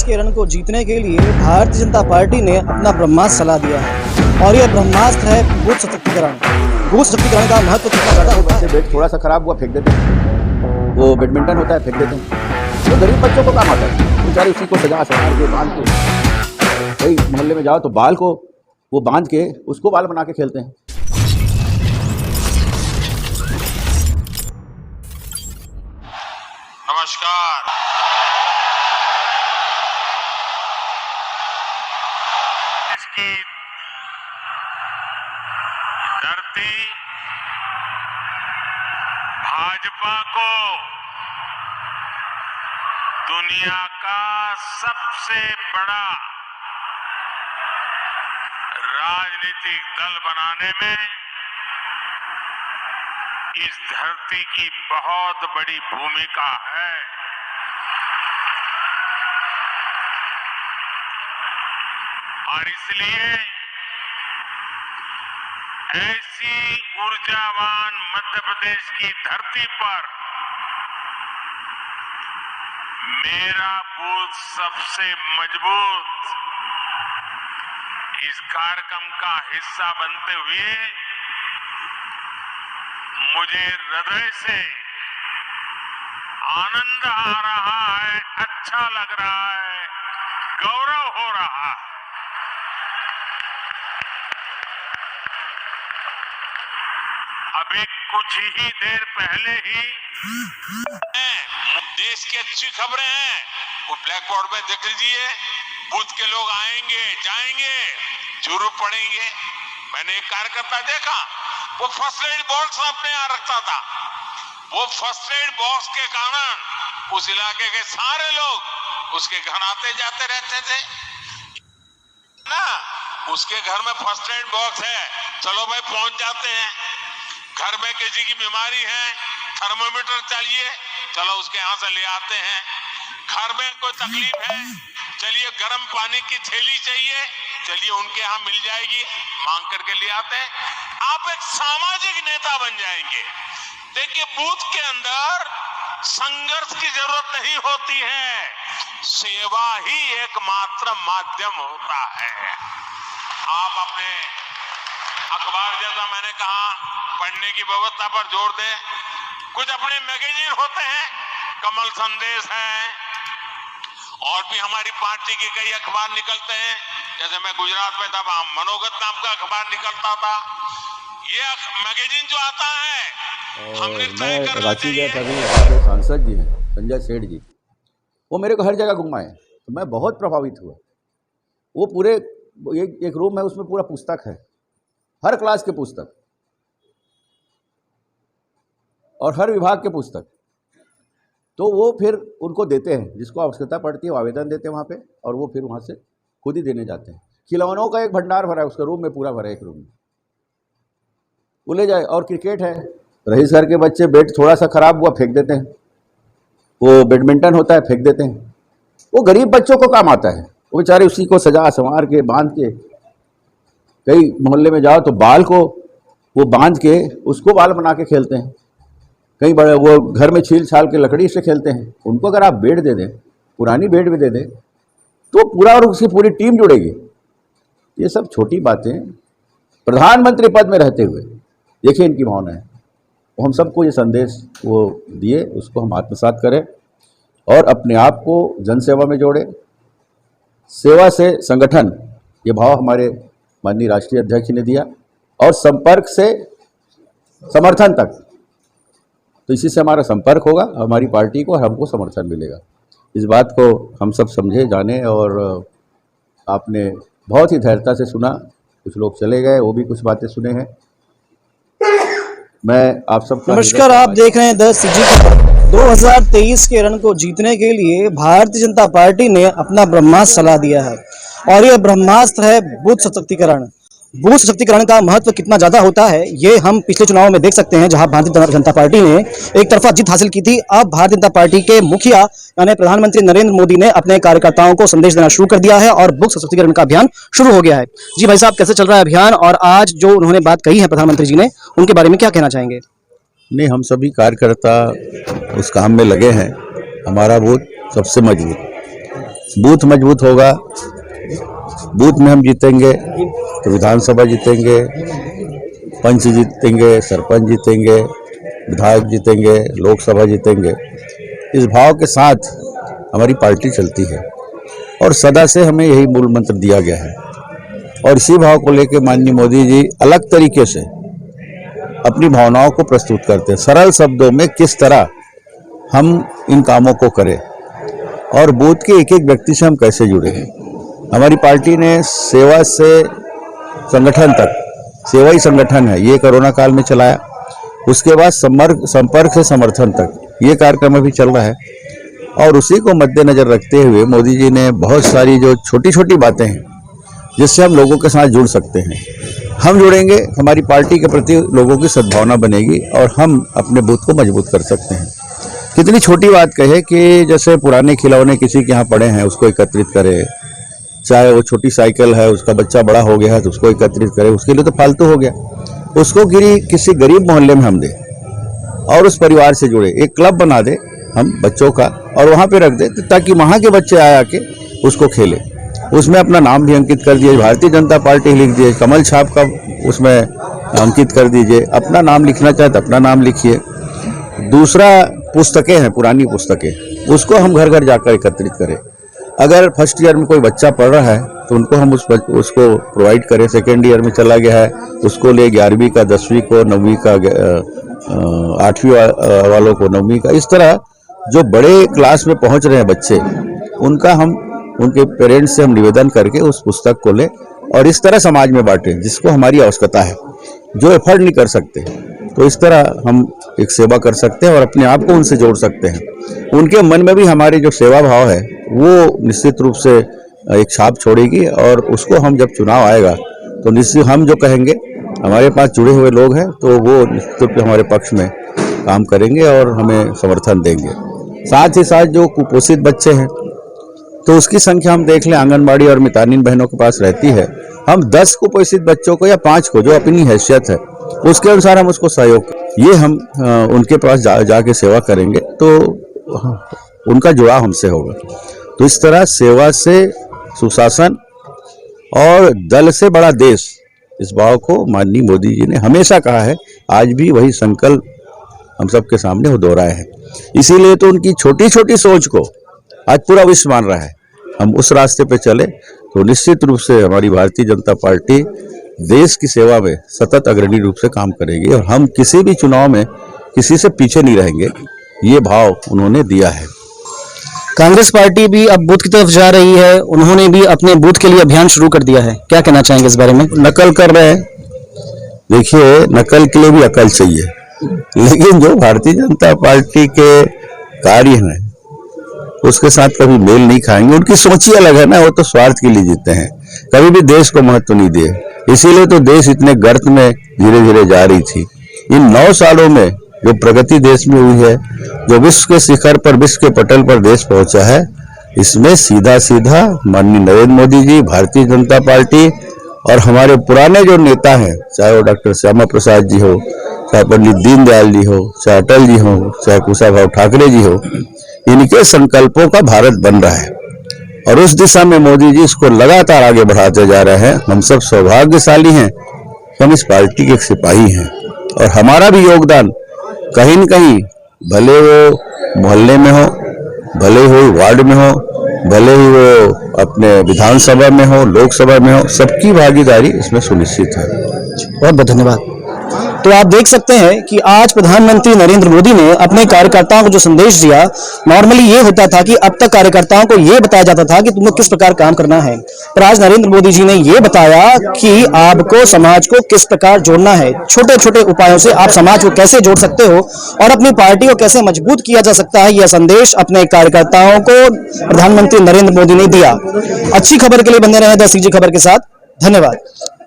के रण को जीतने के लिए भारतीय जनता पार्टी ने अपना ब्रह्मास्त्र चला दिया है और यह ब्रह्मास्त्र है बूथ सशक्तिकरण। बूथ सशक्तिकरण का महत्व कितना ज़्यादा होगा। बैट थोड़ा सा खराब हुआ फेंक देते हैं, वो बैडमिंटन होता है फेंक देते हैं। तो गरीब बच्चों को काम आता है, बेचारे उसी को सजा संवार के बांध के, कई मोहल्ले में जाओ तो बाल को वो बांध के उसको बाल बना के खेलते हैं। नमस्कार। इसकी धरती भाजपा को दुनिया का सबसे बड़ा राजनीतिक दल बनाने में इस धरती की बहुत बड़ी भूमिका है। और इसलिए ऐसी ऊर्जावान मध्य प्रदेश की धरती पर मेरा बूथ सबसे मजबूत इस कार्यक्रम का हिस्सा बनते हुए मुझे हृदय से आनंद आ रहा है, अच्छा लग रहा है, गौरव हो रहा है। अभी कुछ ही देर पहले ही देश की अच्छी खबरें हैं, वो ब्लैक बोर्ड में देख लीजिए। बूथ के लोग आएंगे जाएंगे, जरूर पड़ेंगे। मैंने एक कार्यकर्ता देखा, वो फर्स्ट एड बॉक्स अपने यहाँ रखता था। वो फर्स्ट एड बॉक्स के कारण उस इलाके के सारे लोग उसके घर आते जाते रहते थे ना। उसके घर में फर्स्ट एड बॉक्स है, चलो भाई पहुंच जाते हैं। घर में किसी की बीमारी है, थर्मोमीटर चाहिए, चलो उसके यहाँ से ले आते हैं। घर में कोई तकलीफ है, चलिए गर्म पानी की थैली चाहिए, चलिए उनके यहाँ मिल जाएगी, मांग करके ले आते हैं। आप एक सामाजिक नेता बन जाएंगे। देखिए, बूथ के अंदर संघर्ष की जरूरत नहीं होती है, सेवा ही एकमात्र माध्यम होता है। आप अपने अखबार, जैसा मैंने कहा, पढ़ने की व्यवस्था पर जोर दें। कुछ अपने मैगजीन होते हैं, कमल संदेश है, और भी हमारी पार्टी के कई अखबार निकलते हैं। जैसे मैं गुजरात में था, वहां मनोगत नाम का अखबार निकलता था। ये मैगजीन जो आता है, हमने तय करना चाहिए। हमारे सांसद जी हैं संजय सेठ जी, वो मेरे को हर जगह घुमाए, तो मैं बहुत प्रभावित हुआ। वो पूरे एक रूम है, उसमें पूरा पुस्तक है, हर क्लास के पुस्तक और हर विभाग के पुस्तक। तो वो फिर उनको देते हैं, जिसको आवश्यकता पड़ती है वो आवेदन देते हैं वहाँ पे, और वो फिर वहाँ से खुद ही देने जाते हैं। खिलौनों का एक भंडार भरा है, उसका रूम में पूरा भरा है, एक रूम में वो ले जाए। और क्रिकेट है, रईस घर के बच्चे बैट थोड़ा सा खराब हुआ फेंक देते हैं, वो बैडमिंटन होता है फेंक देते हैं। वो गरीब बच्चों को काम आता है, वो बेचारे उसी को सजा संवार के बांध के, कई मोहल्ले में जाओ तो बाल को वो बांध के उसको बाल बना के खेलते हैं। कई बड़े वो घर में छील छाल के लकड़ी से खेलते हैं। उनको अगर आप बेड दे दें, पुरानी बेड भी दे दें, तो पूरा और उसकी पूरी टीम जुड़ेगी। ये सब छोटी बातें, प्रधानमंत्री पद में रहते हुए देखिए इनकी भावना है। तो हम सबको ये संदेश वो दिए, उसको हम आत्मसात करें और अपने आप को जनसेवा में जोड़ें। सेवा से संगठन, ये भाव हमारे माननीय राष्ट्रीय अध्यक्ष ने दिया, और संपर्क से समर्थन तक। तो इसी से हमारा संपर्क होगा, हमारी पार्टी को, हमको समर्थन मिलेगा। इस बात को हम सब समझे जाने, और आपने बहुत ही धैर्यता से सुना। कुछ लोग चले गए, वो भी कुछ बातें सुने हैं। मैं आप सबका नमस्कार, आप देख रहे हैं 10 CG। 2023 के रण को जीतने के लिए भारतीय जनता पार्टी ने अपना ब्रह्मास्त्र चला दिया है और यह ब्रह्मास्त्र है बूथ सशक्तिकरण। बूथ सशक्तिकरण का महत्व कितना ज्यादा होता है, ये हम पिछले चुनाव में देख सकते हैं, जहां भारतीय जनता पार्टी ने एक तरफा जीत हासिल की थी। अब भारतीय जनता पार्टी के मुखिया यानी प्रधानमंत्री नरेंद्र मोदी ने अपने कार्यकर्ताओं को संदेश देना शुरू कर दिया है और बूथ सशक्तिकरण का अभियान शुरू हो गया है। जी भाई साहब, कैसे चल रहा है अभियान, और आज जो उन्होंने बात कही है प्रधानमंत्री जी ने, उनके बारे में क्या कहना चाहेंगे? नहीं, हम सभी कार्यकर्ता उस काम में लगे हैं। हमारा बूथ सबसे मजबूत, बूथ मजबूत होगा, बूथ में हम जीतेंगे तो विधानसभा जीतेंगे, पंच जीतेंगे, सरपंच जीतेंगे, विधायक जीतेंगे, लोकसभा जीतेंगे। इस भाव के साथ हमारी पार्टी चलती है और सदा से हमें यही मूल मंत्र दिया गया है और इसी भाव को लेकर माननीय मोदी जी अलग तरीके से अपनी भावनाओं को प्रस्तुत करते हैं। सरल शब्दों में किस तरह हम इन कामों को करें और बूथ के एक एक व्यक्ति से हम कैसे जुड़े। हमारी पार्टी ने सेवा से संगठन तक, सेवा ही संगठन है, ये कोरोना काल में चलाया। उसके बाद संपर्क से समर्थन तक ये कार्यक्रम अभी चल रहा है और उसी को मद्देनजर रखते हुए मोदी जी ने बहुत सारी जो छोटी छोटी बातें हैं जिससे हम लोगों के साथ जुड़ सकते हैं, हम जुड़ेंगे, हमारी पार्टी के प्रति लोगों की सद्भावना बनेगी और हम अपने बूथ को मजबूत कर सकते हैं। कितनी छोटी बात कहे कि जैसे पुराने खिलौने किसी के यहाँ पड़े हैं उसको एकत्रित करें, चाहे वो छोटी साइकिल है उसका बच्चा बड़ा हो गया है तो उसको एकत्रित करें, उसके लिए तो फालतू हो गया, उसको किसी गरीब मोहल्ले में हम दें और उस परिवार से जुड़े, एक क्लब बना दे हम बच्चों का और वहाँ पे रख दे ताकि वहाँ के बच्चे आके उसको खेले। उसमें अपना नाम भी अंकित कर दिए, भारतीय जनता पार्टी लिख दिए, कमल छाप का उसमें अंकित कर दीजिए, अपना नाम लिखना चाहे तो अपना नाम लिखिए। दूसरा, पुस्तकें हैं, पुरानी पुस्तकें, उसको हम घर घर जाकर एकत्रित करें। अगर फर्स्ट ईयर में कोई बच्चा पढ़ रहा है तो उनको हम उसको प्रोवाइड करें, सेकेंड ईयर में चला गया है उसको ले 11वीं का, 10वीं को, 9वीं का, 8वीं वालों को 9वीं का। इस तरह जो बड़े क्लास में पहुंच रहे हैं बच्चे, उनका हम उनके पेरेंट्स से हम निवेदन करके उस पुस्तक को ले और इस तरह समाज में बांटें जिसको हमारी आवश्यकता है, जो एफर्ड नहीं कर सकते। तो इस तरह हम एक सेवा कर सकते हैं और अपने आप को उनसे जोड़ सकते हैं। उनके मन में भी हमारी जो सेवा भाव है वो निश्चित रूप से एक छाप छोड़ेगी और उसको हम जब चुनाव आएगा तो निश्चित हम जो कहेंगे, हमारे पास जुड़े हुए लोग हैं तो वो निश्चित रूप से हमारे पक्ष में काम करेंगे और हमें समर्थन देंगे। साथ ही साथ जो कुपोषित बच्चे हैं तो उसकी संख्या हम देख लें, आंगनबाड़ी और मितानिन बहनों के पास रहती है, हम 10 कुपोषित बच्चों को या 5 को, जो अपनी हैसियत है उसके अनुसार हम उसको सहयोग, ये हम उनके पास जाके सेवा करेंगे तो उनका जुड़ाव हमसे होगा। तो इस तरह सेवा से सुशासन और दल से बड़ा देश, इस भाव को माननीय मोदी जी ने हमेशा कहा है, आज भी वही संकल्प हम सबके सामने वो दोहराए हैं। इसीलिए तो उनकी छोटी छोटी सोच को आज पूरा विश्व मान रहा है। हम उस रास्ते पे चले तो निश्चित रूप से हमारी भारतीय जनता पार्टी देश की सेवा में सतत अग्रणी रूप से काम करेगी और हम किसी भी चुनाव में किसी से पीछे नहीं रहेंगे, ये भाव उन्होंने दिया है। कांग्रेस पार्टी भी अब बूथ की तरफ जा रही है, उन्होंने भी अपने बूथ के लिए अभियान शुरू कर दिया है, क्या कहना चाहेंगे इस बारे में? नकल कर रहे हैं, देखिए नकल के लिए भी अकल चाहिए, लेकिन जो भारतीय जनता पार्टी के कार्य हैं उसके साथ कभी मेल नहीं खाएंगे। उनकी सोच ही अलग है ना, वो तो स्वार्थ के लिए जीते हैं, कभी भी देश को महत्व नहीं दिए। इसीलिए तो देश इतने गर्त में धीरे धीरे जा रही थी। इन 9 सालों में जो प्रगति देश में हुई है, जो विश्व के शिखर पर, विश्व के पटल पर देश पहुंचा है, इसमें सीधा सीधा माननीय नरेंद्र मोदी जी, भारतीय जनता पार्टी और हमारे पुराने जो नेता हैं, चाहे वो डॉक्टर श्यामा प्रसाद जी हो, चाहे पंडित दीनदयाल जी हो, चाहे अटल जी हो, चाहे कुशाभाऊ ठाकरे जी हो, इनके संकल्पों का भारत बन रहा है और उस दिशा में मोदी जी इसको लगातार आगे बढ़ाते जा रहे हैं। हम सब सौभाग्यशाली हैं, हम इस पार्टी के एक सिपाही हैं और हमारा भी योगदान कहीं न कहीं, भले वो मोहल्ले में हो, भले ही वार्ड में हो, भले ही वो अपने विधानसभा में हो, लोकसभा में हो, सबकी भागीदारी इसमें सुनिश्चित है। बहुत बहुत धन्यवाद। तो आप देख सकते हैं कि आज प्रधानमंत्री नरेंद्र मोदी ने अपने कार्यकर्ताओं को जो संदेश दिया, नॉर्मली ये होता था कि अब तक कार्यकर्ताओं को ये बताया जाता था कि तुम्हें किस प्रकार काम करना है, पर आज नरेंद्र मोदी जी ने ये बताया कि आपको समाज को किस प्रकार जोड़ना है, छोटे छोटे उपायों से आप समाज को कैसे जोड़ सकते हो और अपनी पार्टी को कैसे मजबूत किया जा सकता है। यह संदेश अपने कार्यकर्ताओं को प्रधानमंत्री नरेंद्र मोदी ने दिया। अच्छी खबर के लिए बने रहे द CG खबर के साथ। धन्यवाद।